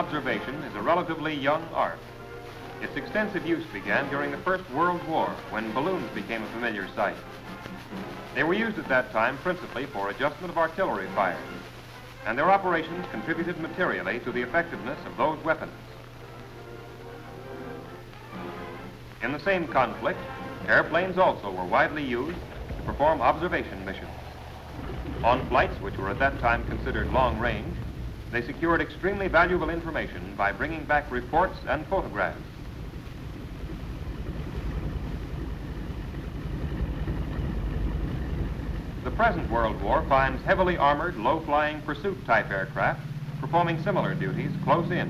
observation is a relatively young art. Its extensive use began during the First World War, when balloons became a familiar sight. They were used at that time principally for adjustment of artillery fire, and their operations contributed materially to the effectiveness of those weapons. In the same conflict, airplanes also were widely used to perform observation missions. On flights which were at that time considered long range, they secured extremely valuable information by bringing back reports and photographs. The present World War finds heavily armored, low-flying pursuit-type aircraft performing similar duties close in,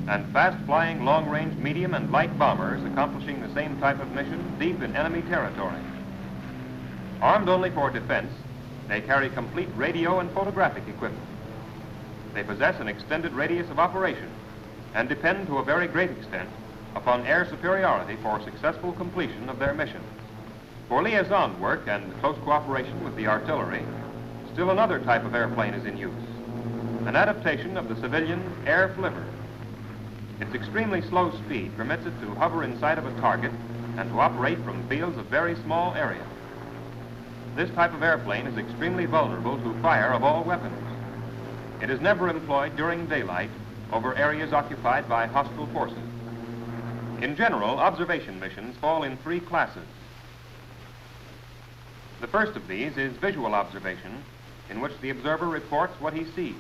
and fast-flying long-range medium and light bombers accomplishing the same type of mission deep in enemy territory. Armed only for defense, they carry complete radio and photographic equipment. They possess an extended radius of operation and depend to a very great extent upon air superiority for successful completion of their mission. For liaison work and close cooperation with the artillery, still another type of airplane is in use, an adaptation of the civilian air flivver. Its extremely slow speed permits it to hover in sight of a target and to operate from fields of very small area. This type of airplane is extremely vulnerable to fire of all weapons. It is never employed during daylight over areas occupied by hostile forces. In general, observation missions fall in three classes. The first of these is visual observation, in which the observer reports what he sees.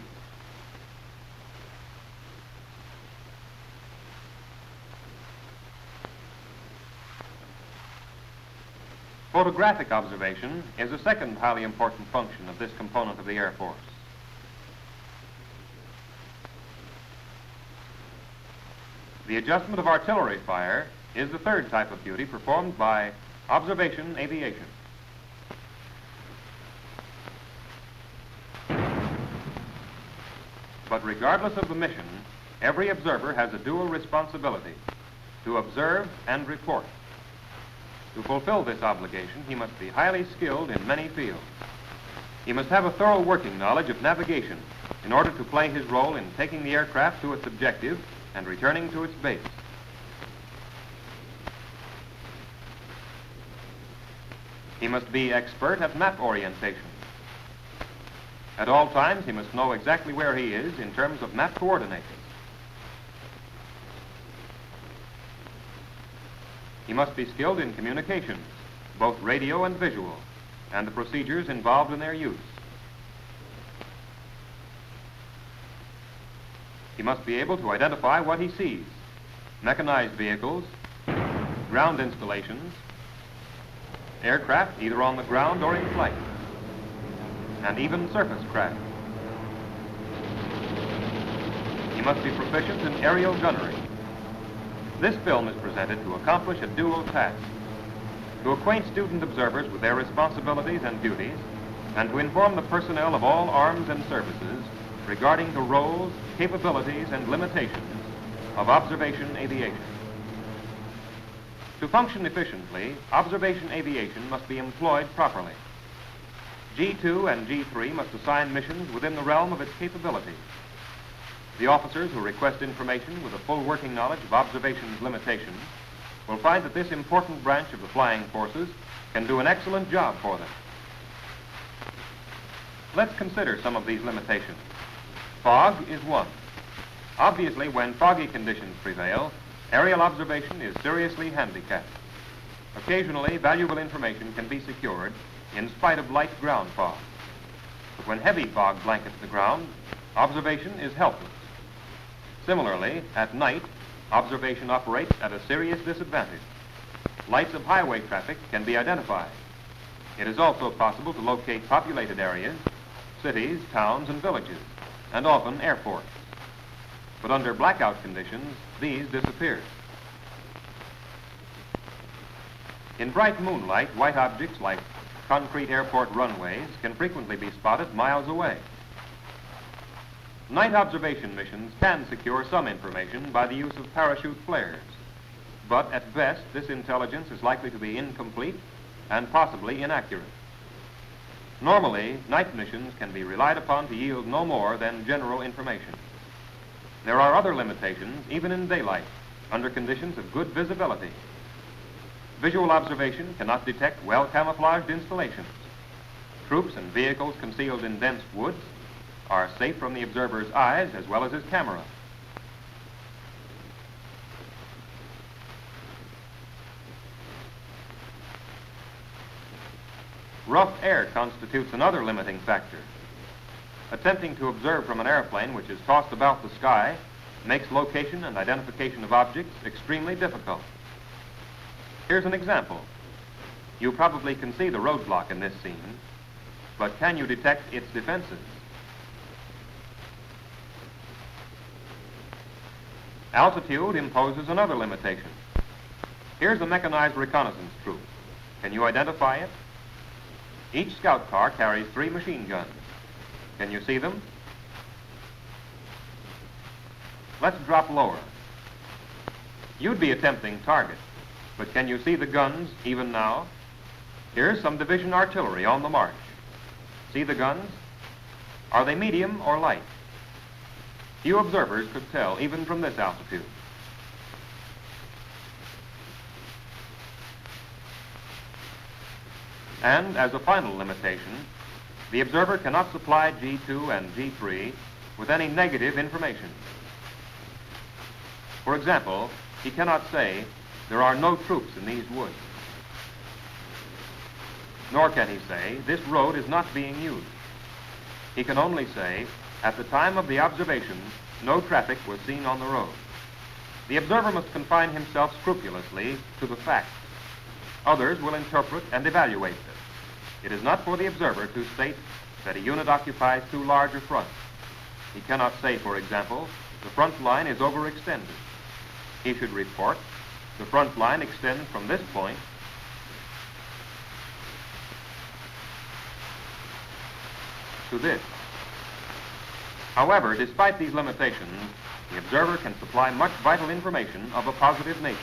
Photographic observation is a second highly important function of this component of the Air Force. The adjustment of artillery fire is the third type of duty performed by observation aviation. But regardless of the mission, every observer has a dual responsibility: to observe and report. To fulfill this obligation, he must be highly skilled in many fields. He must have a thorough working knowledge of navigation in order to play his role in taking the aircraft to its objective and returning to its base. He must be expert at map orientation. At all times, he must know exactly where he is in terms of map coordinates. He must be skilled in communications, both radio and visual, and the procedures involved in their use. He must be able to identify what he sees: mechanized vehicles, ground installations, aircraft either on the ground or in flight, and even surface craft. He must be proficient in aerial gunnery. This film is presented to accomplish a dual task: to acquaint student observers with their responsibilities and duties, and to inform the personnel of all arms and services regarding the roles, capabilities, and limitations of observation aviation. To function efficiently, observation aviation must be employed properly. G2 and G3 must assign missions within the realm of its capabilities. The officers who request information with a full working knowledge of observation's limitations will find that this important branch of the flying forces can do an excellent job for them. Let's consider some of these limitations. Fog is one. Obviously, when foggy conditions prevail, aerial observation is seriously handicapped. Occasionally, valuable information can be secured in spite of light ground fog. But when heavy fog blankets the ground, observation is helpless. Similarly, at night, observation operates at a serious disadvantage. Lights of highway traffic can be identified. It is also possible to locate populated areas, cities, towns, and villages, and often airports. But under blackout conditions, these disappear. In bright moonlight, white objects like concrete airport runways can frequently be spotted miles away. Night observation missions can secure some information by the use of parachute flares, but at best, this intelligence is likely to be incomplete and possibly inaccurate. Normally, night missions can be relied upon to yield no more than general information. There are other limitations, even in daylight, under conditions of good visibility. Visual observation cannot detect well-camouflaged installations. Troops and vehicles concealed in dense woods are safe from the observer's eyes as well as his camera. Rough air constitutes another limiting factor. Attempting to observe from an airplane which is tossed about the sky makes location and identification of objects extremely difficult. Here's an example. You probably can see the roadblock in this scene, but can you detect its defenses? Altitude imposes another limitation. Here's a mechanized reconnaissance troop. Can you identify it? Each scout car carries 3 machine guns. Can you see them? Let's drop lower. You'd be a tempting target, but can you see the guns even now? Here's some division artillery on the march. See the guns? Are they medium or light? Few observers could tell even from this altitude. And as a final limitation, the observer cannot supply G2 and G3 with any negative information. For example, he cannot say, there are no troops in these woods. Nor can he say, this road is not being used. He can only say, at the time of the observation, no traffic was seen on the road. The observer must confine himself scrupulously to the facts. Others will interpret and evaluate this. It is not for the observer to state that a unit occupies too large a front. He cannot say, for example, the front line is overextended. He should report, the front line extends from this point to this. However, despite these limitations, the observer can supply much vital information of a positive nature.